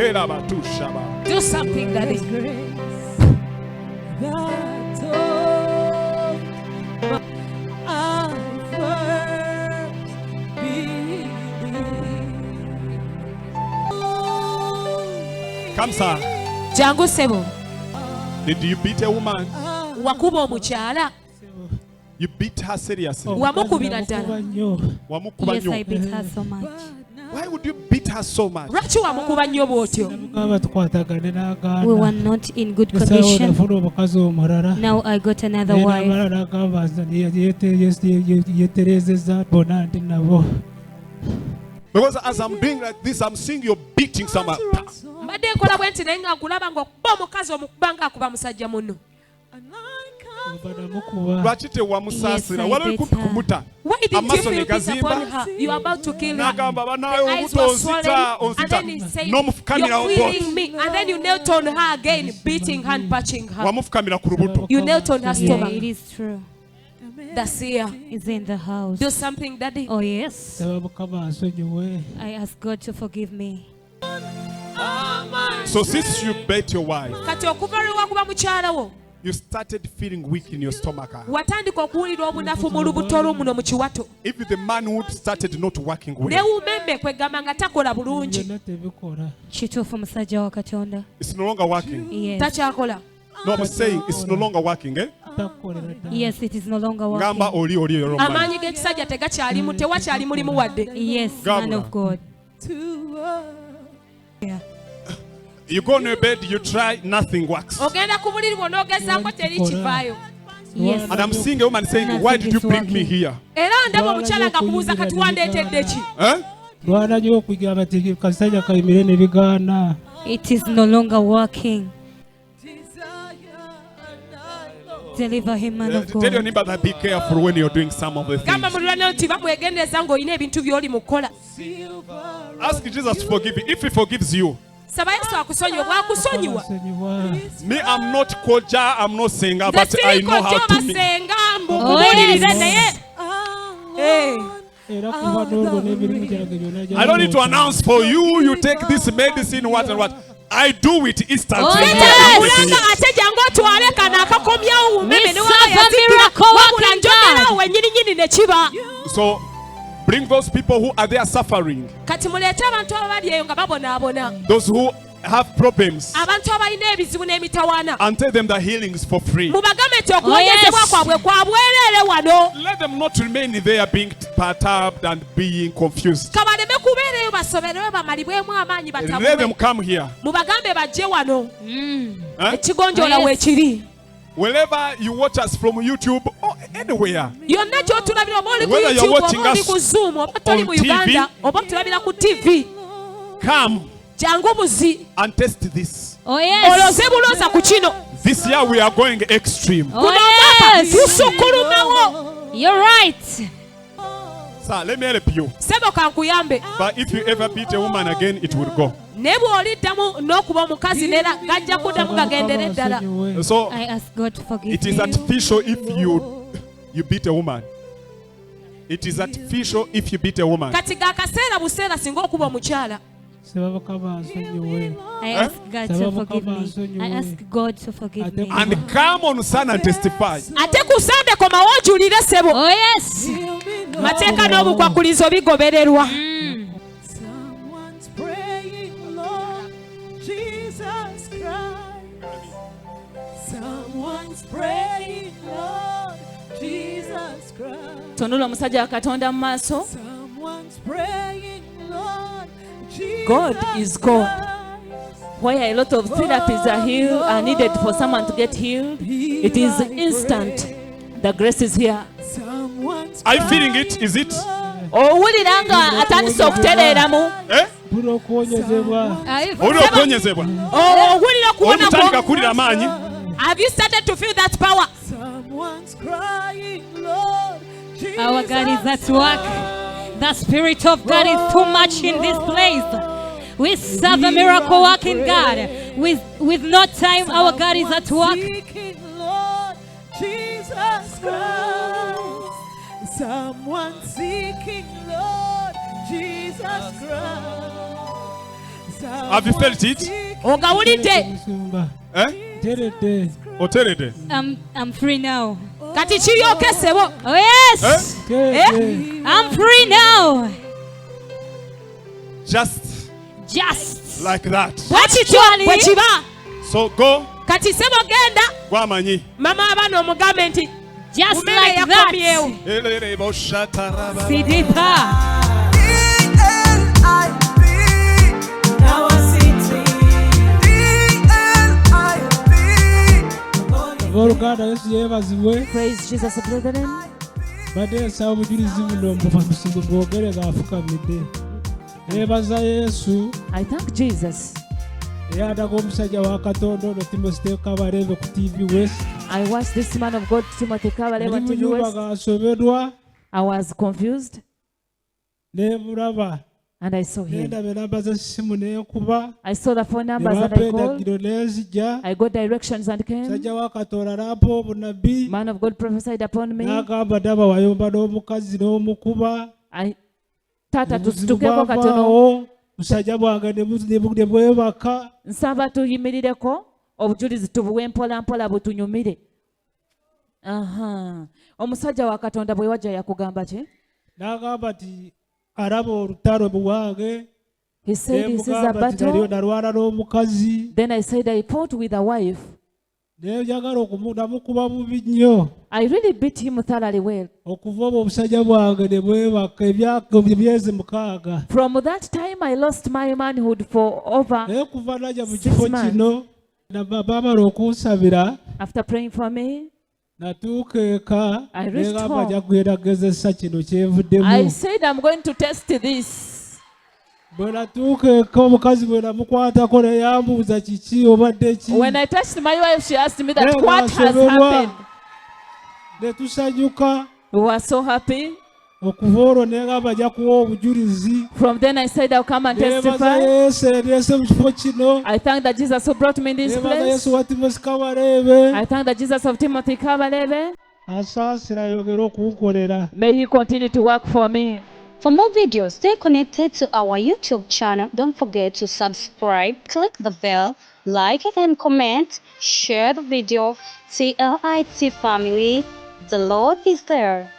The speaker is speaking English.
Do something, Daddy. Come, sir. Jangu sebo. Did you beat a woman? Wakuba omukyala. You beat her seriously. Wamukubira ddala. Yes, I beat her so much. Why would you beat her so much? Lwaki wamukuba nnyo bw'otyo? We were not in good condition. Now I got another wife. Because as I'm doing like this, I'm seeing you beating someone. Mbadde nkola bwe nti naye nga nkulaba ng'okuba omukazi omukuba ng'akuba musajja munno. Lwaki tewamusaasira? Wali oli kumpi kumuta. Why did you Amaaso ne feel peace upon gazimba. her? You are about to kill her. N'agamba The banaye eyes obuto were swollen, and then he said, n'omufukamira "You're obuto. killing me." And then you knelt on her again, beating her and punching her. Wamufukamira ku lubuto. You knelt on her Yeah, stomach. it is true. That's here. It's in the house. Do something, Daddy. Oh yes. I ask God to forgive me. So since you beat your wife, Kati okuva lwe wakuba mukyala wo, you started feeling weak in your stomach. watandika okuwulira obunafu mu lubuto lwo muno mu kiwato. If the manhood started not working well, Newumembe kwegamba nga takola bulungi. Kituufu musajja wa Katonda. it's no longer working. Yes. Takyakola. No, I'm saying it's no longer working. Eh? Yes, it is no longer Gamba working. oli yoro man. Amaanyi g'ekisajja tegakyalimu, tewakyali mulimu wadde. Yes, man of God. Yeah. You go on your bed, you try, nothing works. Ogenda ku buliri bwo n'ogezaako teri kivaayo. Yes. And I'm seeing a woman saying, why did you bring me here? Era ndaba omukyala ng'akubuuza kati wandeetedde ki? Eh? It is no longer working. Deliver him, man of Tell your God. neighbor that be careful when you're doing some of the Gamba things. muliraanwa nti bamwegendereza ng'olina ebintu by'oli mu kukola. Ask Jesus to forgive you. If he forgives you, Saba Yesu akusonyiwe, bw'akusonyiwa. me, I'm not koja, I'm not singer, Nze but I know siriko how gyo to meet. basenga mbu Oh, kubulirize yes. naye. I don't need to announce for you, you take this medicine, what and what. I do it instantly. Oh, No yes. Kulanga medicine. ate jangu otwale kano akakomyawo umeme We ne serve a miracle wabula working njogerawo God. wennyininyini ne kiba. So bring those people who are there suffering, Kati muleete abantu abali eyo nga babonaabona. those who have problems, Abantu abalina ebizibu n'emitawaana. and tell them the healing is for free. Mubagambe nti okuwonyezebwa yes. kwabwe kwa bwereere wano. Let them not remain there being perturbed and being confused. Kabaleme kubeereyo basoberewe bamalibwemu amaanyi Let them batabule. come here. Mubagambe bajje wano. Huh? Ekigonjoola Oh, yes. weekiri. Wherever you watch us from YouTube or anywhere, Yonna gy'otulabira oba oli ku Whether you're YouTube watching oba oli us ku Zoom oba toli on mu Uganda TV, oba otulabira ku TV. come Jangu buzi. and test this. Oh yes. Oloze bulooza ku kino. This year we are going extreme. Oh Kuno omwaka yes. tusukulumawo. You're right. Sir, let me help you. Sebo kankuyambe. But if you ever beat a woman again, it will go. Naye bw'oliddamu n'okuba omukazi neera gajja kuddamu gagendere ddala. So I ask God to forgive it is me. artificial if you beat a woman. It is artificial if you beat a woman. Kati ga kaseera buseera singa okuba omukyala. I ask God to forgive me. I ask God to forgive me. And come on, son, and testify. Ate ku Sande komawo ojulire sebo. Oh yes. Mateeka n'obukwakulizo bigobererwa. Someone's praying, Lord Jesus Christ. Someone's praying, Lord Jesus Christ. Tonula omusajja wa Katonda mu maaso. Someone's praying, Lord Jesus God is God. Where a lot of therapies are needed for someone to get healed, it is instant. The grace is here. Someone's Are you feeling it? Is it? Owulira nga atandise okutereeramu. Eh? Are you- Oli okonyezebwa. Owulira okuwona Olutandika kwo. kulira amaanyi. Have you started to feel that power? Someone's crying, Lord Jesus Our God is at work. The Spirit of God is too much in this place. We serve a miracle working God. With no time, our God is at work. Seeking, Lord Jesus Christ. Someone seeking, Lord Jesus Christ. Have you felt it? ogawulidde Musumba. Eh? Teredde. Oteredde. I'm free now. kati kiryoke ssebo. Oh yes, Teredde. I'm free now. Just Just like that. bwekityo bwe kiba. So go. Kati ssebo genda Gwamanyi. mama abaana omugambe nti just umere like yakomyewo. that. Elelebo shataraba. Sidipa. Abooluganda Yesu yeebazibwe. Praise Jesus, brethren. Badde nsaba obujulizi buno mubusigo bwogere ng'afukamidde. Neebaza Yesu I thank Jesus. eyadaga omusajja wa Katonda ono Timothy Kabalebe ku TV West. I watched this man of God, Timothy Kabalebe, Oli on mu TV nnyumba West. ng'asoberwa I was confused ne mulaba. and I saw him. Nendaba enamba z'essimu n'ekuba. I saw the phone Ne numbers and bampa I called. endagiro n'enzija. I got directions and came. Musajja wa Katonda n'ampa obunabbi. Man of God prophesied upon me. N'agamba daba wayomba n'omukazi n'omukuba. Taata Obuzibu tusitukeko katono. bwavaawo. Musajja bwange ne bwebaka. Nsaba tuyimirireko obujulizi tubuwe mpola mpola butunyumire. Aha. Omusajja wa Katonda bwe wajja yakugamba ki? N'agamba nti araba olutalo bwange. He said this is a Nemugamba nti nalyo battle. nalwana n'omukazi. Then I said I fought with a wife. Njagala namukuba bubi nnyo. I really beat him thoroughly well. Okuva obwo obusajja bwange ne bwebaka emyezi 6. From that time I lost my manhood for over. Naye kuva najja mu 6 kifo months. kino baamala okunsabira After praying for me, natuuka eka I reached negamba home. nja kugenda kugezesa kino kyenvuddemu. I said I'm going to test this. Bwe natuuka eka omukazi bwe namukwatako neyambuuza kiki obadde ki. When I touched my wife, she asked me that Naye what has ng'asoberwa. happened. Ne tusanyuka. We were so happy. Okuva olwo negamba nja kuwa obujulizi. From then I said I'll come and Neebaza testify. Yesu eryese mu kifo kino. I thank the Jesus who brought me in this Neebaza place. Yesu wa Timothy Kabalebe. I thank the Jesus of Timothy Kabalebe. Asaasira ayogere okunkolera. May he continue to work for me. For more videos, stay connected to our YouTube channel. Don't forget to subscribe, click the bell, like it and comment, share the video. TLIT family, the Lord is there.